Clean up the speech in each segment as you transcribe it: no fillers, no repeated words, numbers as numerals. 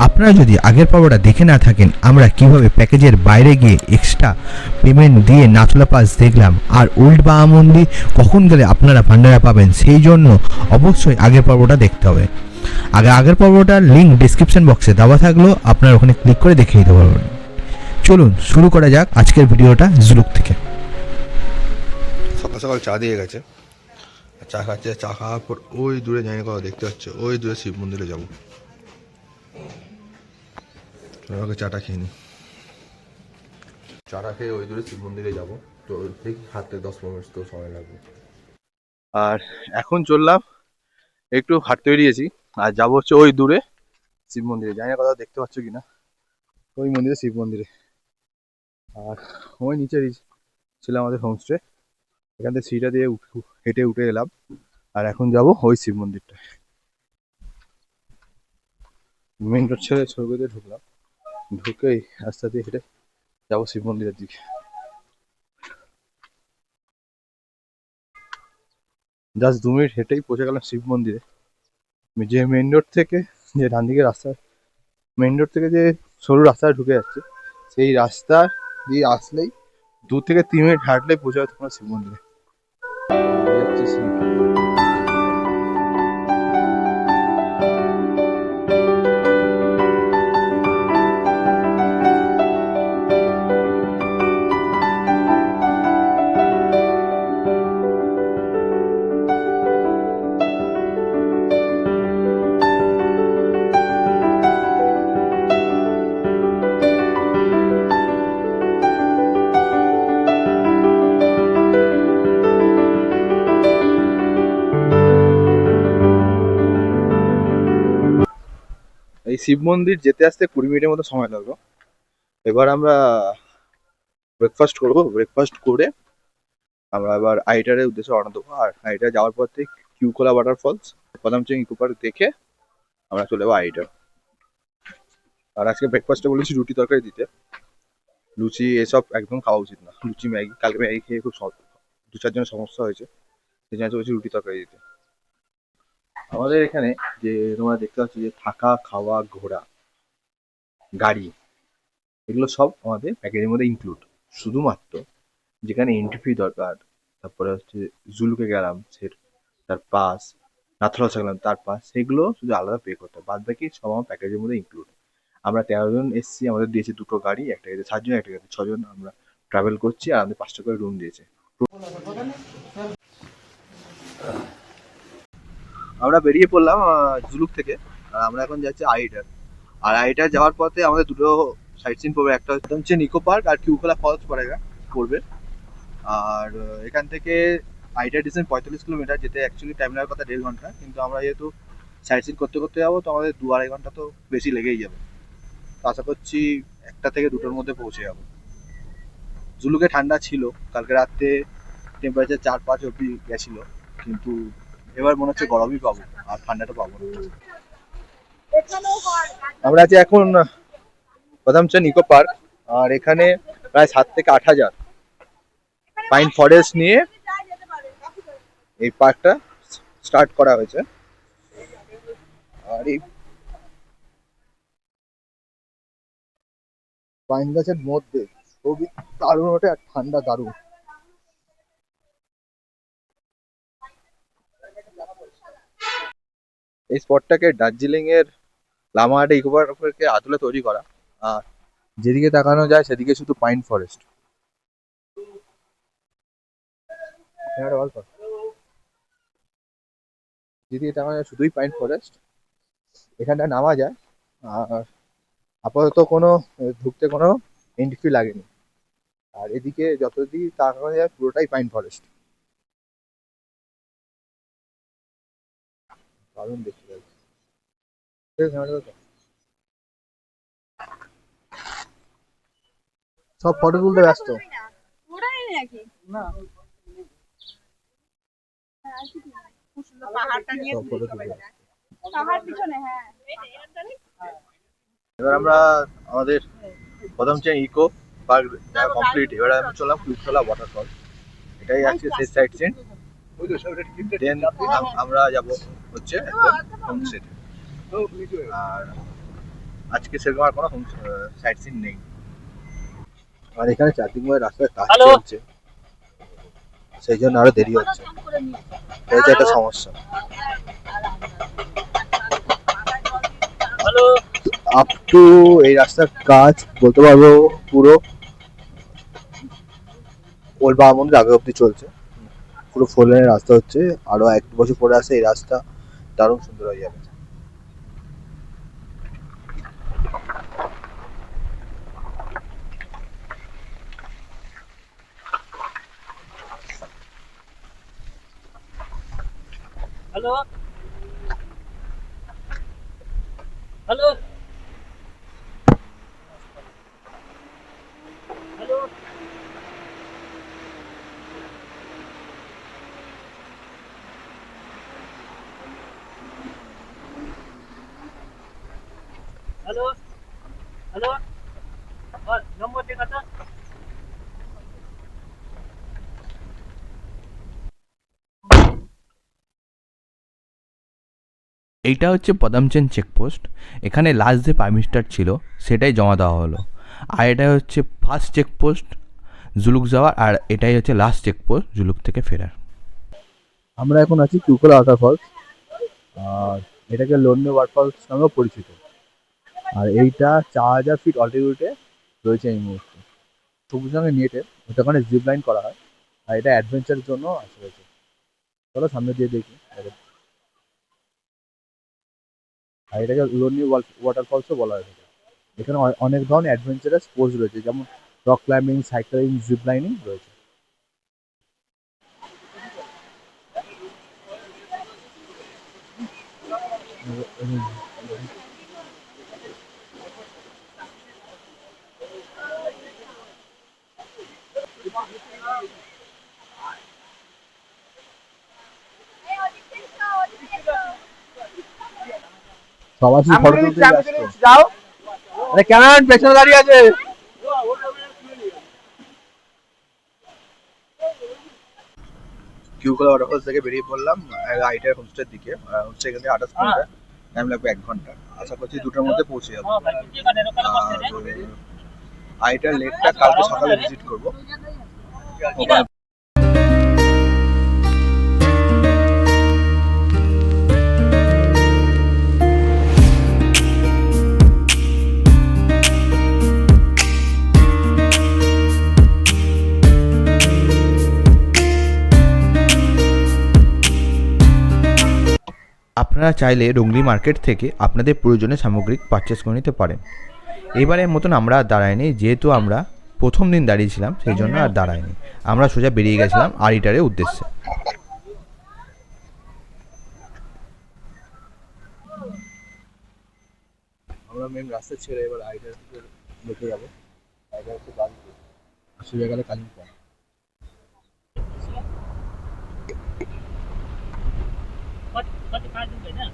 আপনারা যদি আগের পর্বটা দেখে না থাকেন, আমরা কিভাবে প্যাকেজের বাইরে গিয়ে এক্সট্রা পেমেন্ট দিয়ে নাথুলা পাস দেখলাম আর ওল্ড বামন্দির কখন গেলে আপনারা ভান্ডারা পাবেন, সেই জন্য অবশ্যই আগের পর্বটা দেখতে হবে। আগের পর্বটার লিঙ্ক ডিসক্রিপশন বক্সে দেওয়া থাকলো, আপনারা ওখানে ক্লিক করে দেখে নিতে পারবেন। চলুন শুরু করা যাক আজকের ভিডিওটা জুলুক থেকে। সকাল সকাল চা দিয়ে গেছে, চা খাচ্ছে। চা খাওয়ার পর ওই দূরে জানি কথা দেখতে পাচ্ছে, ওই দূরে শিব মন্দিরে যাবো। আমাকে চাটা খেয়ে নি, চাটা খেয়ে ওই দূরে শিব মন্দিরে যাবো। তো ঠিক হাঁটতে 10-15 মিনিট তো সময় লাগবে। আর এখন চললাম, একটু হাঁটতে বেরিয়েছি আর যাবো হচ্ছে ওই দূরে শিব মন্দিরে। জানি না কথা দেখতে পাচ্ছ কিনা, ওই মন্দিরে শিব মন্দিরে। আর ওই নিচে ছিল আমাদের হোমস্টে, এখান থেকে সিঁড়িটা দিয়ে হেঁটে উঠে এলাম। আর এখন যাব ওই শিব মন্দিরটা। মেন রোড ছেড়ে ছবিতে ঢুকলাম, ঢুকেই রাস্তা দিয়ে হেঁটে যাবো শিব মন্দিরের দিকে। জাস্ট 2 মিনিট হেঁটেই পৌঁছে গেলাম শিব মন্দিরে। যে মেন রোড থেকে যে ডান দিকে রাস্তা, মেন রোড থেকে যে সরু রাস্তায় ঢুকে যাচ্ছে, সেই রাস্তা দিয়ে আসলেই 2 থেকে 3 মিনিট হাঁটলেই পৌঁছে যাবে তোমার শিব মন্দিরে। এই শিব মন্দির যেতে আসতে 20 মিনিটের মতো সময় লাগলো। এবার আমরা ব্রেকফাস্ট করবো, ব্রেকফাস্ট করে আমরা এবার আইটারের উদ্দেশ্যে রওনা দেবো। আর আইটার যাওয়ার পর থেকে কিউকোলা ওয়াটারফলস, পদামচং ইকো পার্ক দেখে আমরা চলে যাবো আইটার। আর আজকে ব্রেকফাস্টে বলেছি রুটি তরকারি দিতে, লুচি এসব একদম খাওয়া উচিত না। লুচি ম্যাগি, কালকে ম্যাগি খেয়ে খুব 2-4 জনের সমস্যা হয়েছে, সেই জন্য বলছি রুটি তরকারি দিতে। আমাদের এখানে যে তোমরা দেখতে পাচ্ছ যে থাকা, খাওয়া, ঘোরা, গাড়ি, এগুলো সব আমাদের প্যাকেজের মধ্যে ইনক্লুড। শুধুমাত্র যেখানে এন্ট্রি ফি দরকার, তারপরে হচ্ছে জুলুকে গেলাম সে তার পাস, নাথুলা গেলাম তার পাস, সেগুলো শুধু আলাদা পে করতে হয়। বাদ বাকি সব আমার প্যাকেজের মধ্যে ইনক্লুড। আমরা 13 জন এসছি, আমাদের দিয়েছে 2টো গাড়ি, একটা গাড়িতে 7 জন, একটা গাড়িতে 6 জন আমরা ট্রাভেল করছি। আর আমাদের 5টা করে রুম দিয়েছে। আমরা বেরিয়ে পড়লাম জুলুক থেকে। আর আমরা এখন যাচ্ছি আইটার। আর আইটার যাওয়ার পথে আমাদের দুটো সাইট সিন পড়বে, একটা হচ্ছে নিকো পার্ক আর কিউকোলা ফলস পড়বে। আর এখান থেকে আইটার ডিস্টেন্স 45 কিলোমিটার, যেতে অ্যাকচুয়ালি টাইম লাগার কথা 1.5 ঘন্টা, কিন্তু আমরা যেহেতু সাইট সিন করতে করতে যাবো তো আমাদের 2-2.5 ঘন্টা তো বেশি লেগেই যাবে। তো আশা করছি 1টা থেকে 2টোর মধ্যে পৌঁছে যাবো। জুলুকে ঠান্ডা ছিল, কালকে রাতে টেম্পারেচার 4-5 অব্দি গেছিলো, কিন্তু এবার মনে হচ্ছে গরমই পাবো আর ঠান্ডাটা পাবো না। আমরা আছি এখন পদামচং ইকো পার্ক। আর এখানে প্রায় 7 থেকে 8 হাজার পাইন ফরেস্ট নিয়ে এই পার্কটা স্টার্ট করা হয়েছে। আর এই পাইন গাছের মধ্যে খুবই দারুণ ওঠে আর ঠান্ডা দারুণ। এই স্পটটাকে দার্জিলিং এর লামাহাটে ইকো পার্কের আদলে তৈরি করা। আর যেদিকে তাকানো যায় সেদিকে শুধু পাইন ফরেস্ট। যেদিকে তাকানো যায় শুধুই পাইন ফরেস্ট। এখানটা নামা যায়। আর আপাতত কোনো ঢুকতে কোনো এন্ট্রি ফি লাগেনি। আর এদিকে যতদিকে তাকানো যায় পুরোটাই পাইন ফরেস্ট, দারুণ দেখতে লাগছে। সব ফটো তুলতে ব্যস্ত। এবার আমরা আমাদের পদামচং ইকো পার্ক কমপ্লিট, এবার আমি চললাম কিউকোলা ওয়াটারফল। এটাই আছে শেষ সাইট সিন। দেন আমরা যাব হচ্ছে একদম হোমস্টে। আর আজকে সেরকম আর কোনো সাইট সিন নেই। আর এখানে চারদিক করে রাস্তায় কাজ চলছে, সেই জন্য আরো দেরি হচ্ছে, এই যে একটা সমস্যা। আপ টু এই রাস্তার কাজ বলতে পারবো পুরো ওল্ড বাবা মন্দির আগে অব্দি চলছে। পুরো 4 লেনের রাস্তা হচ্ছে, আরো 1 বছর পরে আসে এই রাস্তা দারুণ সুন্দর হয়ে যাবে। Hello hello hello hello hello number দেখা তো। এইটা হচ্ছে পদামচেন চেকপোস্ট। এখানে লাস্ট যে পারমিটটা ছিল সেটাই জমা দেওয়া হলো। আর এটা হচ্ছে ফার্স্ট চেকপোস্ট জুলুক যাওয়ার, আর এটাই হচ্ছে লাস্ট চেকপোস্ট জুলুক থেকে ফেরার। আমরা এখন আছি কিউকলা ওয়াটারফলস, আর এটাকে লোন্নে ওয়াটারফলস নামেও পরিচিত। আর এইটা 4000 ফিট অল্টিটিউডে রয়েছে এই মুহূর্তে। সবুজ রঙের নেটে ওখানে জিপ লাইন করা হয়, আর এটা অ্যাডভেঞ্চারের জন্য আছে রয়েছে। চলো সামনে দিয়ে দেখি। আর এটাকে লোন্নি ওয়াটারফলসও বলা হয়। এখানে অনেক ধরনের অ্যাডভেঞ্চারাস স্পোর্টস রয়েছে, যেমন rock climbing, cycling, zip lining রয়েছে। সবার সাথে ফটো তুলতে ব্যস্ত। আরে ক্যামেরাম্যান পেছনে দাঁড়িয়ে আছে। কিউকলা ওয়াটারফলস থেকে বেরিয়ে পড়লাম আইটার হোমস্টের দিকে। হোমস্টে এখান থেকে 28 কিলোমিটার, টাইম লাগবে 1 ঘন্টা। আশা করছি 2টার মধ্যে পৌঁছে যাবো। আইটার লেকটা কালকে সকালে ভিজিট করবো। আপনারা চাইলে রুংলি মার্কেট থেকে আপনাদের প্রয়োজনীয় সামগ্রিক পারচেস করে নিতে পারেন। এবারের মতন আমরা আর দাঁড়াইনি, যেহেতু আমরা প্রথম দিন দাঁড়িয়েছিলাম সেই জন্য আর দাঁড়াইনি। আমরা সোজা বেরিয়ে গেছিলাম আরিটারের উদ্দেশ্যে। আমরা মেন রাস্তা ছেড়ে এবার আইটার দিকে ঢুকে যাবো। আইটার হচ্ছে বাড়িতে সোজা গেলে কালিম্পং। कति 5 दिन होइन।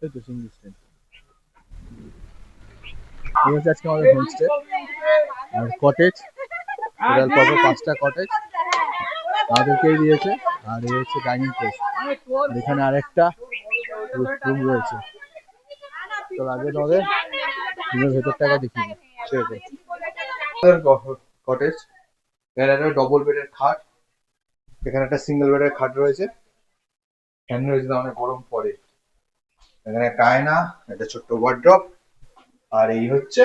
এই তো সিঙ্গল স্ট্যান্ড। এই হচ্ছে আজকে আমাদের হোমস্টে আর কটেজ। টোটাল পর 5টা কটেজ আমাদেরকেই দিয়েছে। আর এই হচ্ছে ডাইনিং প্লেস। এখানে আরেকটা রুম রয়েছে। তো আগে তোমাদের রুমের ভেতরটাকে দেখিয়ে দিই। কটেজ, এখানে একটা ডবল বেডের খাট, এখানে একটা সিঙ্গেল বেডের খাট রয়েছে, ফ্যান রয়েছে, অনেক গরম পড়ে। এখানে একটা আয়না, একটা ছোট্ট ওয়ার্ড্রপ, আর এই হচ্ছে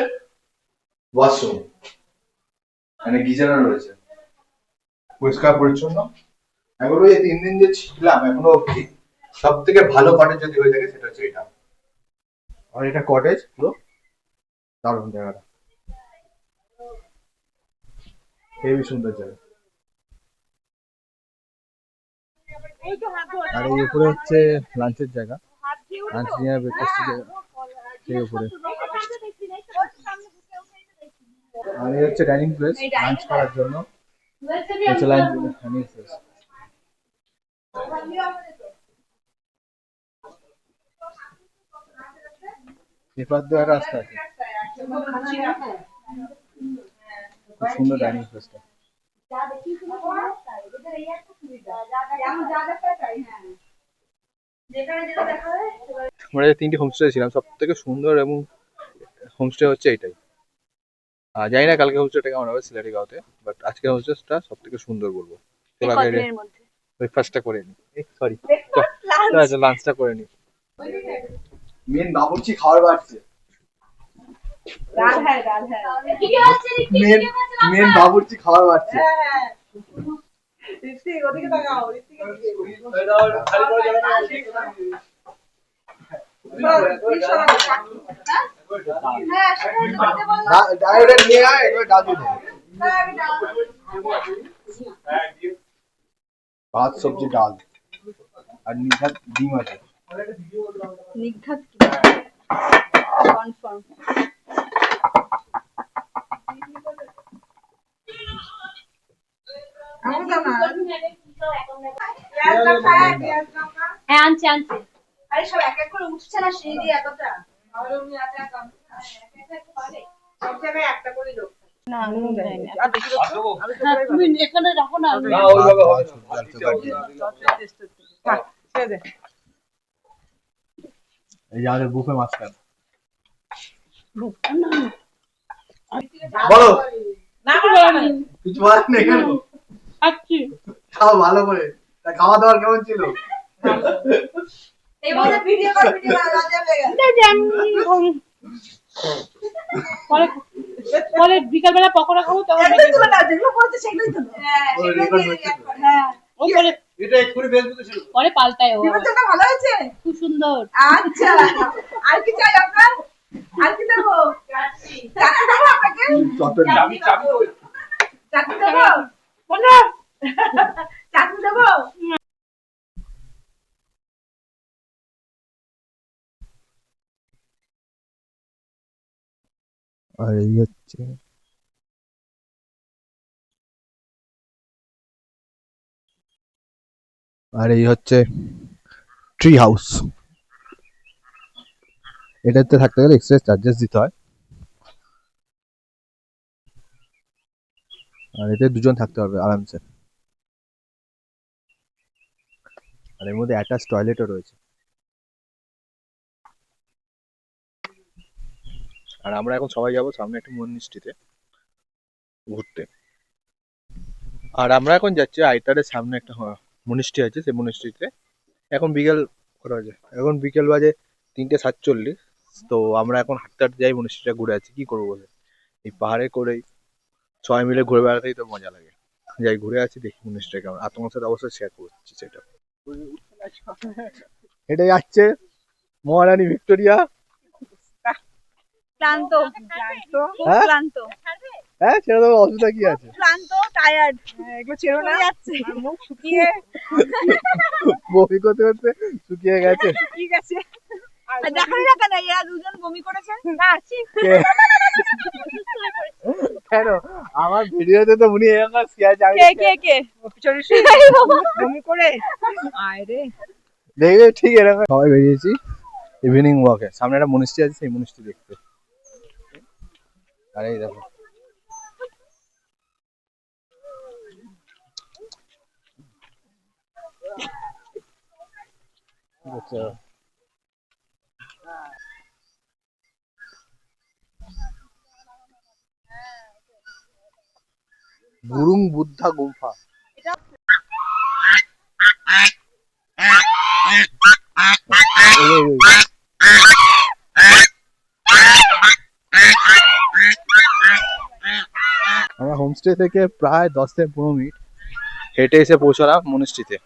ওয়াশরুম। এখানে গিজারও রয়েছে, পরিষ্কার পরিচ্ছন্ন। আমি বলবো এই 3 দিন যে ছিলাম এখনো অব্দি সব থেকে ভালো কটেজ যদি হয়ে থাকে সেটা হচ্ছে এটা। আর এটা কটেজ পুরো দারুণ জায়গাটা, হেবি সুন্দর জায়গা। আর এই উপরে হচ্ছে লাঞ্চের জায়গা, লাঞ্চ ডিনার ব্রেকফাস্টের জায়গা সেই উপরে। আর এই হচ্ছে ডাইনিং প্লেস লাঞ্চ করার জন্য, হচ্ছে লাঞ্চ ডাইনিং প্লেস। এপার দিয়ে একটা রাস্তা আছে, খুব সুন্দর ডাইনিং প্লেসটা। আমরা যে 3টি হোমস্টে ছিলাম সব থেকে সুন্দর এবং হোমস্টে হচ্ছে এইটাই। জানি না কালকে হোমস্টেটা কেমন হবে সিলেটিগাঁওতে, বাট আজকে হোমস্টেটা সব থেকে সুন্দর বলবো। চলো আগে ব্রেকফাস্টটা করে নি, সরি লাঞ্চটা করে নি। মেন বাবুর্চি খাবার বাড়ছে, মেন বাবুর্চি খাবার বাড়ছে। ভাত সবজি ডাল আর নিঘাত ডিম আছে। নিঘাত কনফার্ম। হ্যাঁ আনছি আনছি। আরে সব এক এক করে উঠছে না সিঁড়ি দিয়ে এতটা। একটা করে লোক না তুমি এখানে রাখো না। এই যে আমাদের বুফে মাস্টার, বলো না কিছু বলার নেই কেন? আচ্ছা খাও ভালো করে। তা খাওয়া দাওয়া কেমন ছিল? এবারে ভিডিও কর, ভিডিও লজ্জা লেগে পরে পরে বিকালবেলা পকোড়া খাবো তখন একদম তুলে না, যেগুলো বলছে সেগুলোই তো। হ্যাঁ ওই সেগুলোই record দিয়ে করছে। হ্যাঁ ও পরে এটা এক্ষুনি ফেসবুকে ছিল। পরে পাল্টায় ও বিবেচনা ভালো হয়েছে। খুব সুন্দর। আচ্ছা আর কি চাই আপনার? আর কি দেবো? চাটনি দেবো আপনাকে? চটপটি। চাটনি দেবো? চাটনি দেবো? আর এই হচ্ছে ট্রি হাউস। এটাতে থাকতে গেলে এক্সট্রা চার্জেস দিতে হয়, আর এতে দুজন থাকতে পারবে আরামসে। আর এর মধ্যে অ্যাটাচ টয়লেটও রয়েছে। আর আমরা এখন সবাই যাবো সামনে একটা মন্দিরটিতে ঘুরতে। আর আমরা এখন যাচ্ছি আইটারের সামনে একটা মনিস্ট্রি আছে, সেই মনিস্ট্রিতে। এখন বিকেল কটা বাজে? এখন বিকেল বাজে 3:47। তো আমরা এখন হাঁটতে হাঁটতে যাই মনিস্ট্রিটা ঘুরে আছি, কি করবো বলে। এই পাহাড়ে করেই সবাই মিলে ঘুরে বেড়াতেই তো মজা লাগে। যাই ঘুরে আছি, দেখি মনিস্ট্রিটা কেমন। আর তোমার সাথে অবশ্যই শেয়ার করছি সেটা। এটা যাচ্ছে মহারানী ভিক্টোরিয়া। ক্লান্ত ক্লান্ত হ্যাঁ? ক্লান্ত হ্যাঁ ছেড়ে দেবো, অসুবিধা কি আছে? ক্লান্ত টায়ার্ড এগুলো ছেড়ো না যাচ্ছে মুখ শুকিয়ে বমি করতে করতে শুকিয়ে গেছে। ঠিক আছে আর দেখানো না কেন এরা দুজন বমি করেছে না আছি কেন আমার ভিডিওতে তো উনি এরকম শেয়ার যাবে। কে কে কে পিছনে বমি করে আয় রে দেখবে ঠিক এরকম। সবাই বেরিয়েছি ইভিনিং ওয়াকে, সামনে একটা মনিস্ট্রি আছে, সেই মনিস্ট্রি দেখতে। আর এই দেখো আচ্ছা, গুরুং বুদ্ধা গুম্ফা। আমরা হোমস্টে থেকে প্রায় 10 থেকে 15 মিনিট হেঁটে এসে পৌঁছলাম মনিস্ট্রিতে।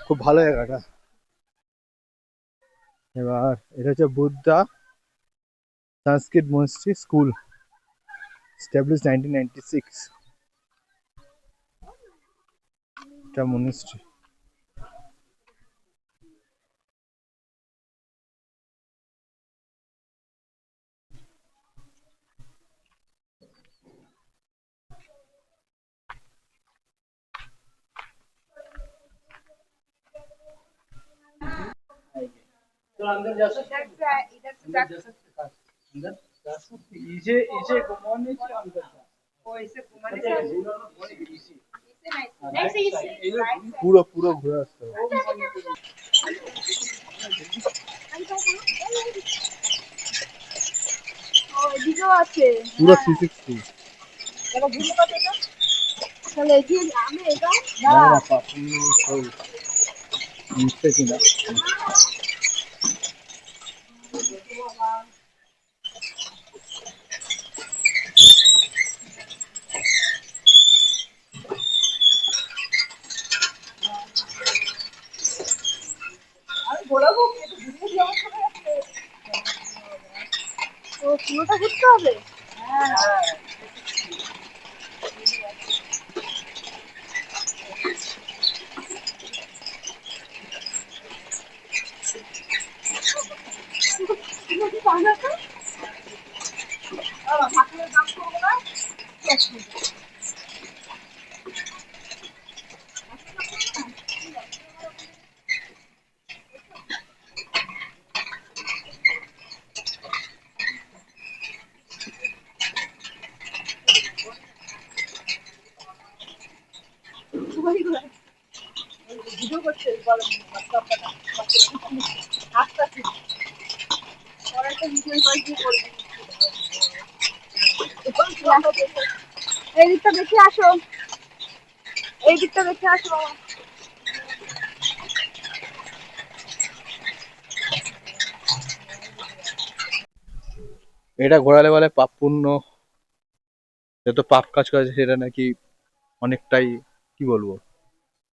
খুব ভালো জায়গাটা। এবার এটা হচ্ছে বুদ্ধা সংস্কৃত মনস্ট্রি স্কুল, established 1996। এটা মনস্ট্রি। तो अंदर जा सकते इधर से अंदर जा सकते अंदर जा सकते इसे इसे घुमाने से अंदर जा वो ऐसे घुमाने अच्छा, से इसे नहीं नहीं পুরো পুরো ঘুরে আসতে হবে। ও এদিকেও আছে পুরো 360। এটা ঘুরে কত এটা তাহলে এগিয়ে আমি এটা না না পাপন্ন সব মিশছে কিনা। আমি বলবো একটু ঘুরিয়ে দিয়ে আমার চলে যাচ্ছে তো পুরোটা ঘুরতে হবে হ্যাঁ ঠাকুরের দাম করবো না ভিডিও করছে বলো আস্তে আস্তে পরে একটা ভিডিও করে কি করবি এই দিকটা দেখে আসো এই দিকটা দেখে আসো এটা ঘোরালে বলে পাপ পুণ্য, যত পাপ কাজ করেছে সেটা নাকি অনেকটাই, কি বলবো,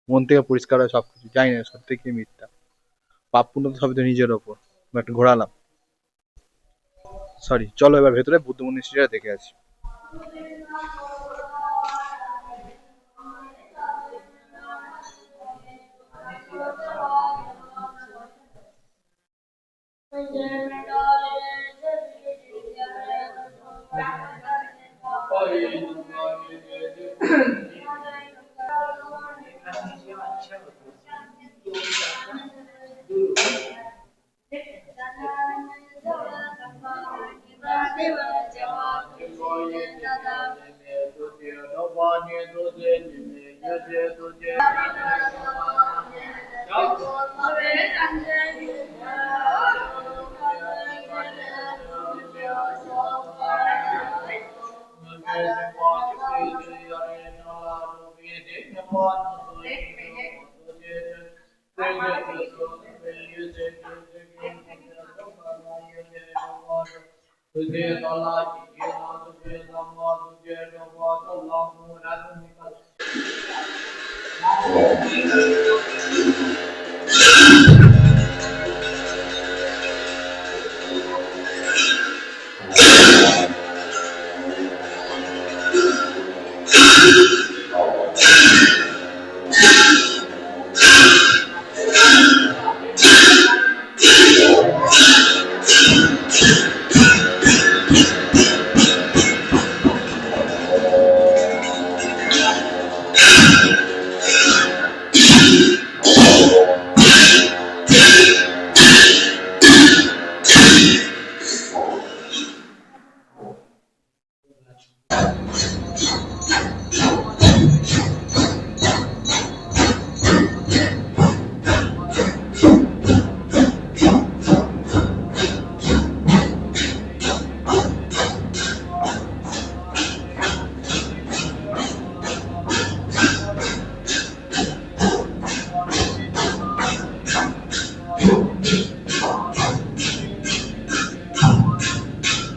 মন থেকে পরিষ্কার হয় সবকিছু। জানি না সত্যি কি মিথ্যা, পাপ পুণ্য তো সবই তো নিজের ওপর। একটু ঘোরালাম, সরি। চলো এবার ভেতরে বুদ্ধ মনীষীরা দেখে আছি।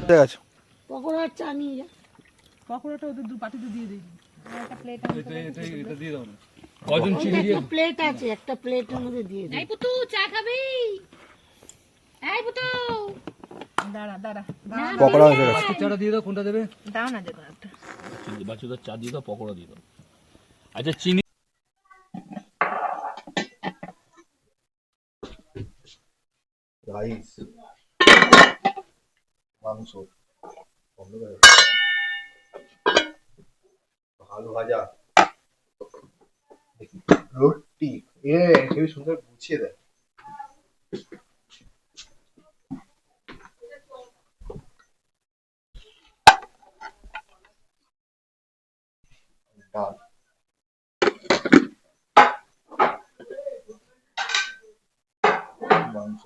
ঠিক আছে। পকোড়া আর চা নিয়ে যা পকোড়াটা ওদের দু পাটিতে দিয়ে দিই একটা প্লেট এটা দিয়ে দাও না। কজন চিনি দিয়ে প্লেট আছে একটা প্লেটের মধ্যে দিয়ে দিই এই পুতু চা খাবি এই বুটু দাঁড়া দাঁড়া পকোড়া হয়ে গেছে। চাটা দিয়ে দাও, কোনটা দেবে? দাও না যে কোনো একটা বাচ্চাদের চা দিয়ে দাও, পকোড়া দিয়ে দাও। আচ্ছা চিনি রাইস, মাংস, ভালো ভাজা, রুটি, হেবি সুন্দর গুছিয়ে দেয়। ডাল, মাংস,